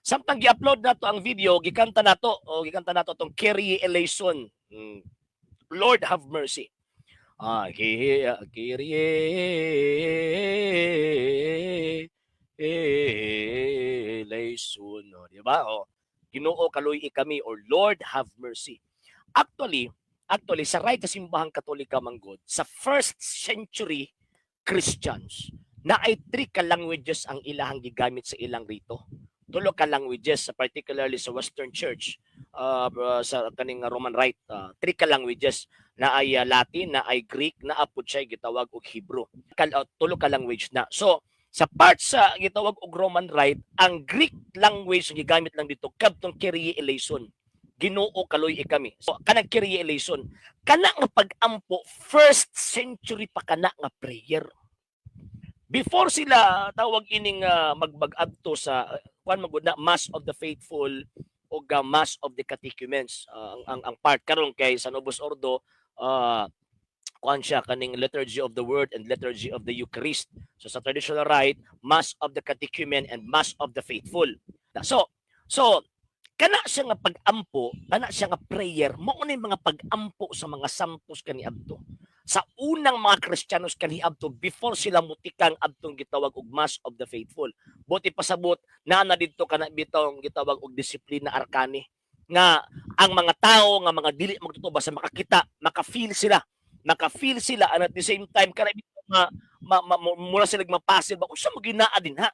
Samtang gi-upload nato ang video, gikanta nato tong Kyrie eleison. Lord have mercy. Kyrie eleison, di ba? Ginoo kaluy kami or Lord have mercy. Actually, sa right sa simbahang Katolika manggod, sa first century Christians, na ay 3 ka languages ang ilahang gigamit sa ilang rito. 3 ka languages, particularly sa Western Church, sa kaning Roman Rite, 3 ka languages na ay Latin, na ay Greek, na apod siya gitawag og Hebrew. 3 ka language na. So, sa part sa gitawag og Roman Rite, ang Greek language gigamit lang dito kadtong Kyrie eleison. Ginoo kaluy kami. So kanang Kyrie eleison, kana nga pag-ampo first century pa kana nga prayer. Before sila tawag ining magbag-adto sa kuan magud na Mass of the Faithful o Mass of the Catechumens. Ang part karon kay San Obos Ordo, kuan siya kaning Liturgy of the Word and Liturgy of the Eucharist. So sa traditional rite, Mass of the Catechumen and Mass of the Faithful. So kana siya nga pag-ampo, kana siya nga prayer, mao ni mga pag-ampo sa mga santos kaniadto. Sa unang mga Kristiyanos kaniadto before sila mutikang adtong gitawag og Mass of the Faithful. Buti pasabot na didto kana bitong gitawag og disiplina arkani nga ang mga tao nga mga dili magtutuo basta makakita, maka-feel sila and at the same time kana mura sila mapasil ba usa mo ginaa din ha.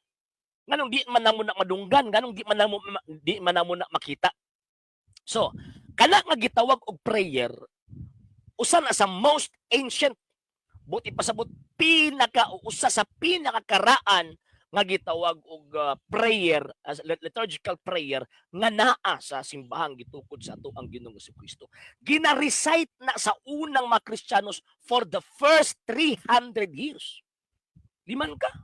Nganong di man namo na madunggan, nganong di man namo na makita. So, kana nga gitawag og prayer, usa na sa most ancient, buti pasabot usa sa pinakakaraan nga gitawag og prayer, as liturgical prayer nga naa sa simbahang gitukod sa ato ang Ginoong Jesucristo. Gina-recite na sa unang mga Kristiyanos for the first 300 years. Liman ka.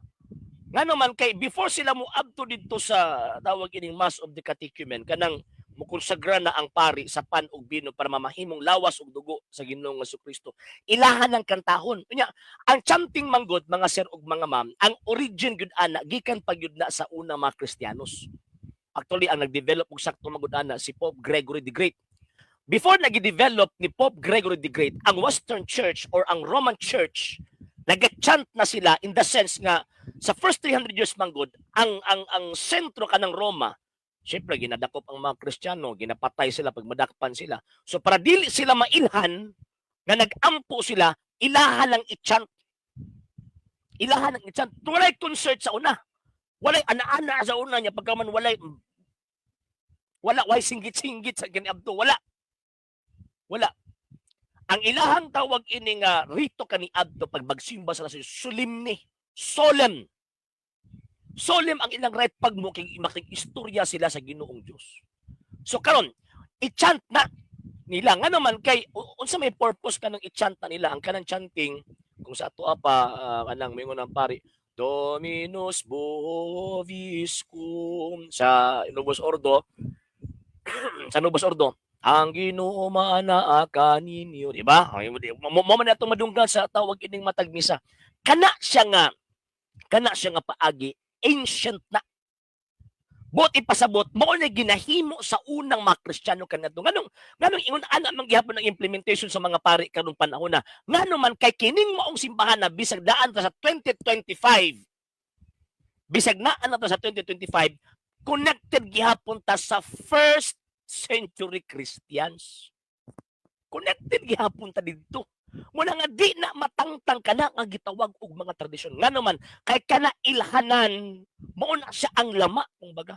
Nga naman kay before sila mo abto dito sa tawag ining Mass of the Catechumen, kanang mukonsagra na ang pari sa pan ug bino para mamahimong lawas ug dugo sa Ginoong Jesucristo. Ilahan ng kantahon. Unya, ang chanting manggod mga sir ug mga ma'am, ang origin gyud ana gikan pa gyud na sa una mga Kristiyanos. Actually ang nagdevelop og sakto manggod ana si Pope Gregory the Great. Before nag-develop ni Pope Gregory the Great, ang Western Church or ang Roman Church, nag-chant na sila in the sense nga sa first 300 years manggod, ang sentro kanang Roma, syempre ginadakop ang mga Kristiyano, ginapatay sila pag madakpan sila. So para dili sila mailhan nga nag-ampo sila, ilahan lang i-chant. Ilahan lang i-chant. Walay concert sa una. Walay ana-ana sa una niya pagkaman walay singgit-singgit sa giniabto, wala. Ang ilahang tawag ini nga rito kaniadto pag magsimba sila sa solemn. Solemn ang ilang right pag makikistorya sila sa Ginoong Diyos. So karon, i-chant na nila. Nga naman kay, unsa may purpose kanang i-chant na nila, ang kanang chanting, kung sa ato pa, kanang mingon ng pari, Dominus Boviscum, sa Novus Ordo, ang Ginoo maanaa ninyo, di ba? Mo man atong madunggan sa tawag ining matag misa. Kana siya nga paagi ancient na. Buti pasabot mo na ginahimo sa unang mga Kristiyano kanadto. Nganong ingon ana man gihapon ang implementation sa mga pari karong panahon na. Ngano man kay kining maong simbahan na bisag daan ta sa 2025. Bisag naan na ta sa 2025, connected gihapon ta sa first century Christians. Connected gihapon ta didto. Muna nga di na matangtang kana nga gitawag og mga tradisyon. Nga naman kay kana ilhanan, mao na siya ang lama, kumbaga.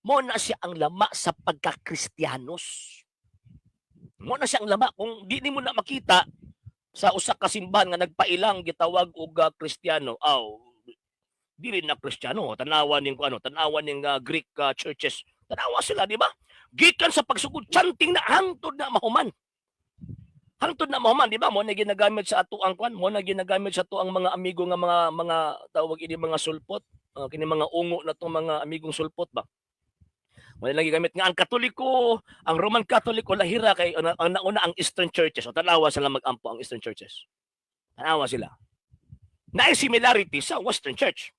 Mao na siya ang lama sa pagka-Kristiyanos. Mao na siya ang lama kung di nimo na makita sa usa ka simbahan nga nagpailang gitawag og Kristiyano. Dili na Kristiyano, tanawan ning Greek churches. Tanawa sila, di ba? Gikan sa pagsugod chanting na hangtod na mahuman. Di ba? Mo na ginagamit sa ato ang kwan, mo na ginagamit sa ato ang mga amigo nga mga tawag ini mga sulpot, kini mga ungo na tong mga amigong sulpot ba. Mo na gigamit nga ang Katoliko, ang Roman Katoliko lahira kay ang nauna ang Eastern churches. O tanawa sila mag-ampo ang Eastern churches. Tanawa sila. Naay similarity sa Western Church.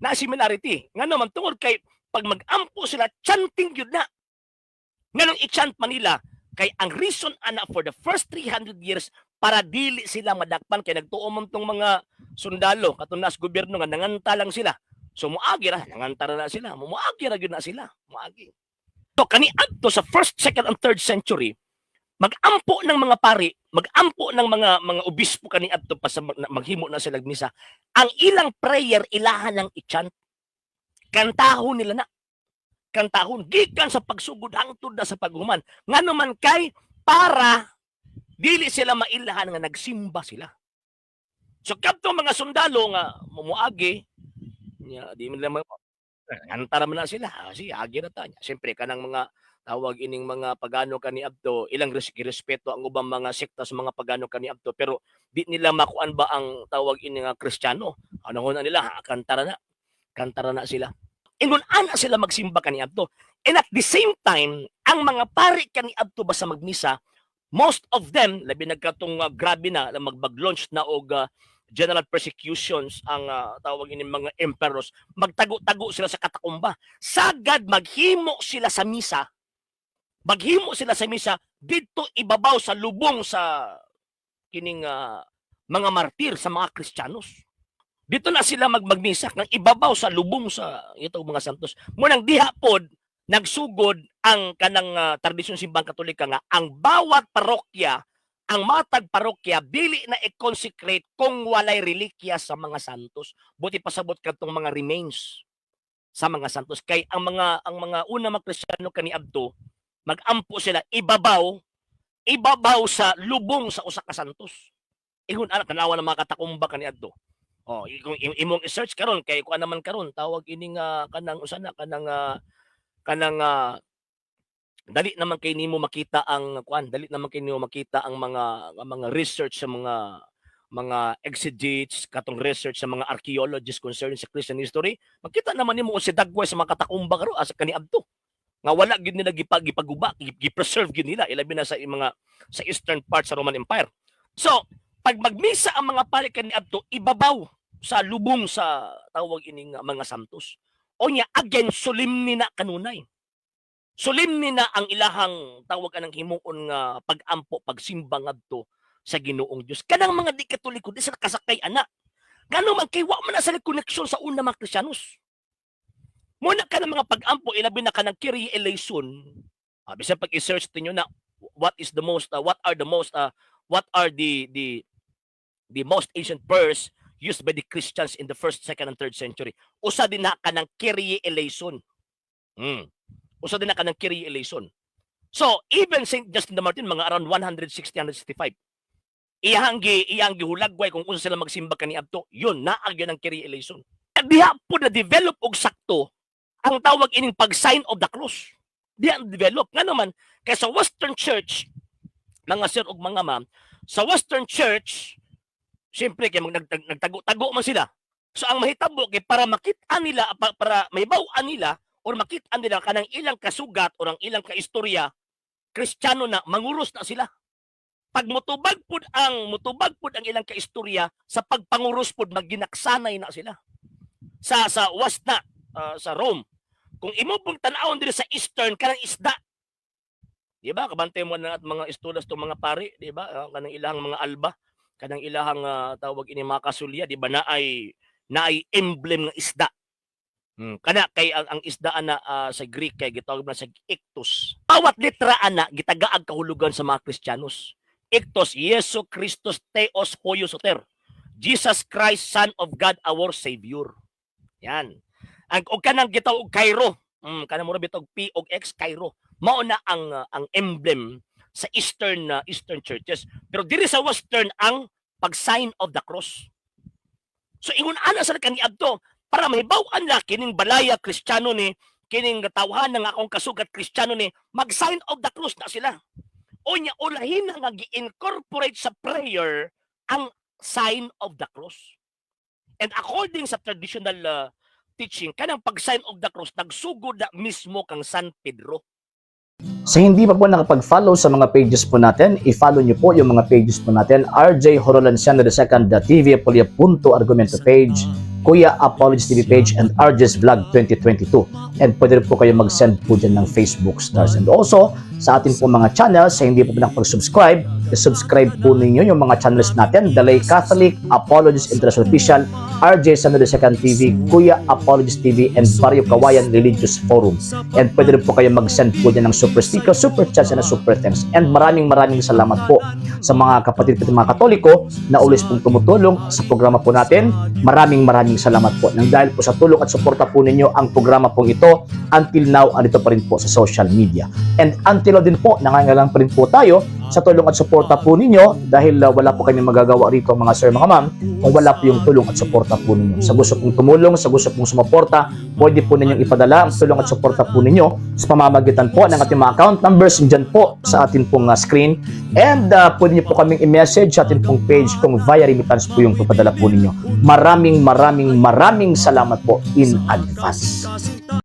Naay similarity. Nga naman tungod kay pag mag-ampo sila, chanting yun na. Nganong i-chant man nila, kay ang reason ana for the first 300 years, para dili sila madakpan, kay nagtuo man tong mga sundalo, katunas gobyerno nga, nanganta lang sila. So muagi ra, nanganta na sila, muagi ra gyud na sila, muagi. So kaniadto sa first, second, and third century, mag-ampo ng mga pari, mag-ampo ng mga obispo kaniadto pa sa maghimo na sila misa. Ang ilang prayer ilahan ng i-chant. Kantahon nila na. Kantahon gikan sa pagsugod hangtod na sa paghuman. Ngano man kay para dili sila mailahan nga nagsimba sila. So kadto mga sundalo nga mumuagi nya di man nila antara man na sila. Si agi na ta. Siyempre kanang mga tawag ining mga pagano kaniadto ilang respeto ang ubang mga sekta sa mga pagano kaniadto pero di nila makuan ba ang tawag ini nga Kristiyano. Ano na nila kantara na sila. Ingon ana sila magsimba kaniadto. And at the same time, ang mga pari kaniadto ba sa magmisa, most of them labi nagkatong grabe na mag-launch na og general persecutions ang tawag ini mga emperors, magtago-tago sila sa katakumba. Sagad maghimo sila sa misa. Maghimo sila sa misa didto ibabaw sa lubong sa kining mga martir sa mga Kristiyanos. Dito na sila magmisa ng ibabaw sa lubong sa itong mga santos. Munang diha pod nagsugod ang kanang tradisyon simbang Katolika nga ang bawat parokya, ang matag parokya dili na i-consecrate kung walay relikya sa mga santos. Buti pasabot kadtong mga remains sa mga santos kay ang mga una mga Kristiyano kaniadto magampo sila ibabaw sa lubong sa usa ka santos. Ingon ana tanawa ng mga katakumba kaniadto. Oh, kung imong i-search karon kay kuan naman karon tawag ini nga kanang usana kanang dali naman kay nimo makita ang kuan, dali naman kay nimo makita ang mga research sa mga exegetes, katong research sa mga archaeologists concerning sa Christian history. Makita naman nimo si dagway sa mga katakumba karon asa kaniadto. Nga wala gyud nila gipaguba, gi-preserve gyud nila ilabi na sa eastern part sa Roman Empire. So, pag magmisa ang mga pari kaniadto ibabaw sa lubong sa tawag ining mga santos. O nya again solemni na kanunay. Solemni na ang ilahang tawag anang himuon nga pagampo pagsimba ngadto sa Ginoong Dios. Kanang mga di Katoliko di sila kasakay ana. Ngano man kay wa man na sila koneksyon sa una mga Kristiyanos. Muna ka ng mga pagampo ilabi na kanang Kyrie eleison. Bisan pag i-search niyo na what are the most ancient prayers used by the Christians in the first, second, and third century. Usa din na ka ng Kyrie eleison. Usa din na ka ng Kyrie eleison. So, even St. Justin de Martin, mga around 160-165, iyang gihulagway kung unsa sila magsimba kaniadto, yun, naagyan ng Kyrie eleison. Diha po na-develop og sakto ang tawag ining pag-sign of the cross. Diha develop. Nga naman, kaya sa Western Church, mga sir ug mga ma'am, sa Western Church, siyempre kay nagtago-tago man sila. So ang mahitabo kay para makita nila para mahibaw-an nila or makita nila kanang ilang kasugat or ang ilang kaistorya, Kristiyano na manguros na sila. Pag mutubag pud ang ilang kaistorya sa pagpanguros pud magginaksanay na sila. Sa west na sa Rome. Kung imo pong tan-awon diri sa Eastern kanang isda. Di ba? Kabantay mo na at mga estudas to mga pari, di ba? Kanang ilahang mga alba, kanang ilahang tawag ini mga kasulya, di ba na ay emblem ng isda. Kana kay ang isda ana sa Greek kay gitawag na sa iktos. Bawat letra ana gitagaag kahulugan sa mga Kristiyanos. Iktos, Yesu Christus Theos Hoios Soter. Jesus Christ, Son of God, our Savior. Yan. Og kanang gitawag Cairo. Kanang mura bitog P og X Cairo. Mao na ang emblem sa Eastern churches. Pero diri sa Western ang pag-sign of the cross. So ingon ana sa kaniadto para mahibaw-an na kining balaya Kristiyano ni kining tawhan nga akong kasugat Kristiyano ni mag-sign of the cross na sila. O nya ulahin nga gi-incorporate sa prayer ang sign of the cross. And according sa traditional teaching, kanang pag-sign of the cross nagsugod na mismo kang San Pedro. Sa hindi pa po nakapag-follow sa mga pages po natin, i-follow niyo po yung mga pages po natin, RJ Horolanciano II TV, Argumento page, Kuya Apologist TV page and RJ's Vlog 2022. And pwede rin po kayo mag-send po dyan ng Facebook stars. And also, sa atin po mga channels, sa hindi po nakapag-subscribe, subscribe po ninyo yung mga channels natin, Dalay Catholic, Apologist International Official, RJ Sano II TV, Kuya Apologist TV, and Barrio Kawayan Religious Forum. And pwede rin po kayo mag-send po dyan ng super sticker, super chats, and super thanks. And maraming salamat po sa mga kapatid at mga Katoliko na ulis pong tumutulong sa programa po natin. Maraming salamat po. Nang dahil po sa tulong at suporta po ninyo, ang programa pong ito, until now, andito pa rin po sa social media. And until now din po, nangangailangan pa rin po tayo sa tulong at suporta po ninyo dahil wala po kami magagawa rito mga sir, mga ma'am, kung wala po yung tulong at suporta po ninyo. Sa gusto pong tumulong, sa gusto pong sumuporta, pwede po ninyong ipadala ang tulong at suporta po ninyo sa pamamagitan po ng ating mga account numbers dyan po sa ating pong screen. And pwede nyo po kaming i-message sa ating pong page kung via remittance po yung ipadala po ninyo. Maraming salamat po in advance.